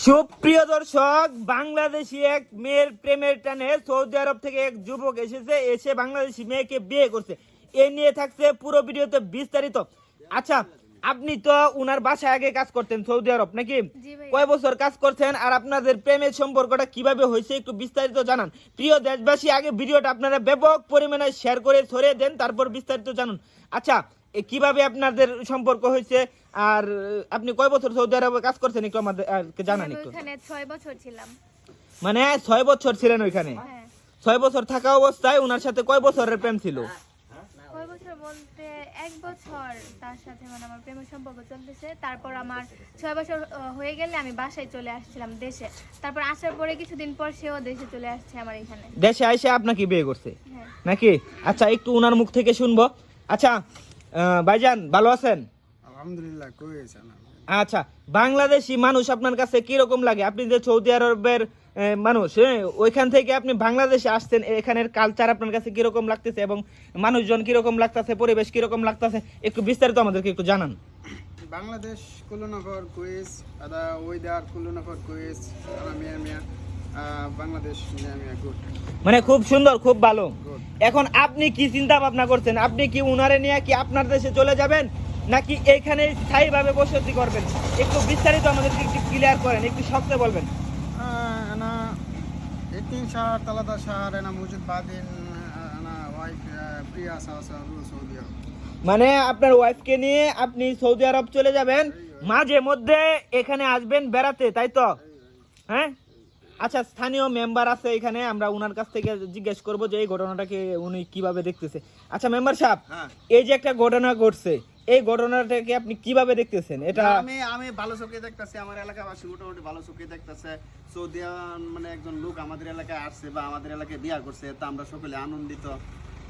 সুপ্রিয় দর্শক, বাংলাদেশি এক মেয়ের প্রেমের টানে সৌদি আরব থেকে এক যুবক এসে বাংলাদেশি মেয়েকে বিয়ে করছে। এ নিয়ে থাকছে পুরো ভিডিওতে বিস্তারিত। আচ্ছা, আপনি তো উনার বাসায় আগে কাজ করতেন সৌদি আরব নাকি? কয় বছর কাজ করছেন আর আপনাদের প্রেমের সম্পর্কটা কিভাবে হয়েছে একটু বিস্তারিত জানান। প্রিয় দেশবাসী, আগে ভিডিওটা আপনারা ব্যাপক পরিমাণে শেয়ার করে ছড়িয়ে দেন, তারপর বিস্তারিত জানুন। আচ্ছা, কিভাবে আপনাদের সম্পর্ক হয়েছে আর আপনি কয় বছর সৌদি আরবে কাজ করছেন একটু আমাদের জানান একটু। ওখানে 6 বছর ছিলাম। মানে 6 বছর ছিলেন ওইখানে? 6 বছর থাকা অবস্থায় ওনার সাথে কয় বছরের প্রেম ছিল? কয় বছর বলতে 1 বছর তার সাথে মানে আমার প্রেমের সম্পর্ক চলতেছে। তারপর আমার 6 বছর হয়ে গেলে আমি বাসায় চলে আসছিলাম দেশে। তারপর আসার পরে কিছুদিন পর সেও দেশে চলে আসছে আমার এখানে। দেশে আইসে আপনাকে বিয়ে করছে নাকি? আচ্ছা, একটু ওনার মুখ থেকে শুনবো। আচ্ছা ভাইজান, ভালো আছেন? আলহামদুলিল্লাহ। আচ্ছা, বাংলাদেশি মানুষ আপনার কাছে কি রকম লাগে? আপনি যে সৌদি আরবের মানুষ, ওইখান থেকে আপনি বাংলাদেশে আসছেন, এখানের কালচার আপনার কাছে কিরকম লাগতেছে এবং মানুষজন কিরকম লাগতেছে, পরিবেশ কিরকম লাগতেছে, একটু বিস্তারিত আমাদেরকে একটু জানান। বাংলাদেশ কুলনগর কুইজ আদা ওয়েদার কুলনগর কুইজ মিয়া বাংলাদেশ মিয়া গুড। মানে খুব সুন্দর, খুব ভালো। এখন আপনি কি চিন্তা ভাবনা করছেন? আপনি কি উনারে নিয়ে কি আপনার দেশে চলে যাবেন নাকি এইখানে স্থায়ীভাবে বসতি করবেন? একটু বিস্তারিত আমাদেরকে একটু ক্লিয়ার করেন, একটু শক্ত বলবেন। انا 18 شهر 3 شهر انا موجود بعدين انا وايف بريا اساسا سعوديه। মানে আপনার ওয়াইফকে নিয়ে আপনি সৌদি আরব চলে যাবেন, মাঝে মধ্যে এখানে আসবেন বেড়াতে, তাই তো? হ্যাঁ, আচ্ছা, স্থানীয় মেম্বার আছে এখানে, আমরা উনার কাছ থেকে জিজ্ঞেস করবো যে এই ঘটনাটাকে উনি কিভাবে দেখতেছে। আচ্ছা মেম্বার সাহেব, এই যে একটা ঘটনা ঘটছে, এই ঘটনাটাকে আপনি কিভাবে দেখতেছেন? এটা আমি ভালো চোখে দেখতেছি, আমার এলাকাবাসী মোটামুটি ভালো চোখে দেখতেছে। সৌদিয়ান মানে একজন লোক আমাদের এলাকায় আসছে বা আমাদের এলাকায় বিয়ে করছে, তা আমরা সকলে আনন্দিত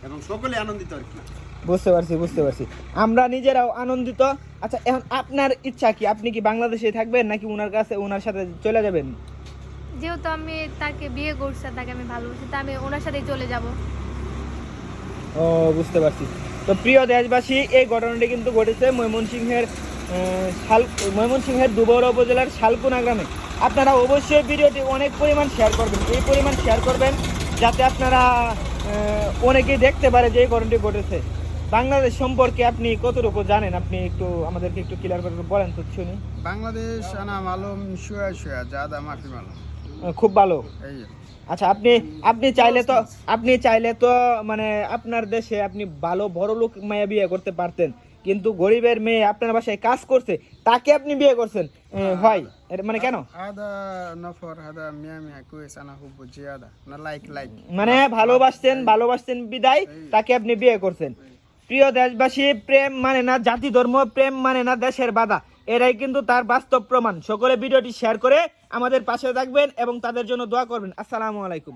এবং সকলে আনন্দিত আর কি। বুঝতে পারছি, আমরা নিজেরাও আনন্দিত। আচ্ছা, এখন আপনার ইচ্ছা কি? আপনি কি বাংলাদেশে থাকবেন নাকি ওনার সাথে চলে যাবেন? যেহেতু আমি তাকে বিয়ে করছি, তাকে আমি ভালোবাসি, তা আমি ওনার সাথেই চলে যাব। ও, বুঝতে পারছি। তো প্রিয় দেশবাসী, এই ঘটনাটি কিন্তু ঘটেছে ময়মনসিংহের দুবরা উপজেলার শালকুনা গ্রামে। আপনারা অবশ্যই ভিডিওটি অনেক পরিমাণ শেয়ার করবেন, এই পরিমাণ শেয়ার করবেন যাতে আপনারা অনেকেই দেখতে পারে যে এই ঘটনাটি ঘটেছে। বাংলাদেশ সম্পর্কে আপনি কতটুকু জানেন? আপনি একটু আমাদেরকে একটু ক্লিয়ার করে বলেন তো শুনি। বাংলাদেশ انا معلوم شويه زياده ما في معلوم। খুব ভালো। এই আচ্ছা, আপনি চাইলে তো মানে আপনার দেশে আপনি ভালো বড় লোক মেয়ে বিয়ে করতে পারতেন, কিন্তু গরিবের মেয়ে আপনার বাসায় কাজ করছে, তাকে আপনি বিয়ে করছেন, হয় মানে কেন? هذا نفر هذا ميا كويس انا حب زياده انا لايك মানে ভালোবাসতেন বিদায় তাকে আপনি বিয়ে করছেন। প্রিয় দেশবাসী, প্রেম মানে না জাতি ধর্ম, প্রেম মানে না দেশের বাধা, এরাই কিন্তু তার বাস্তব প্রমাণ। সকলে ভিডিওটি শেয়ার করে আমাদের পাশে থাকবেন এবং তাদের জন্য দোয়া করবেন। আসসালামু আলাইকুম।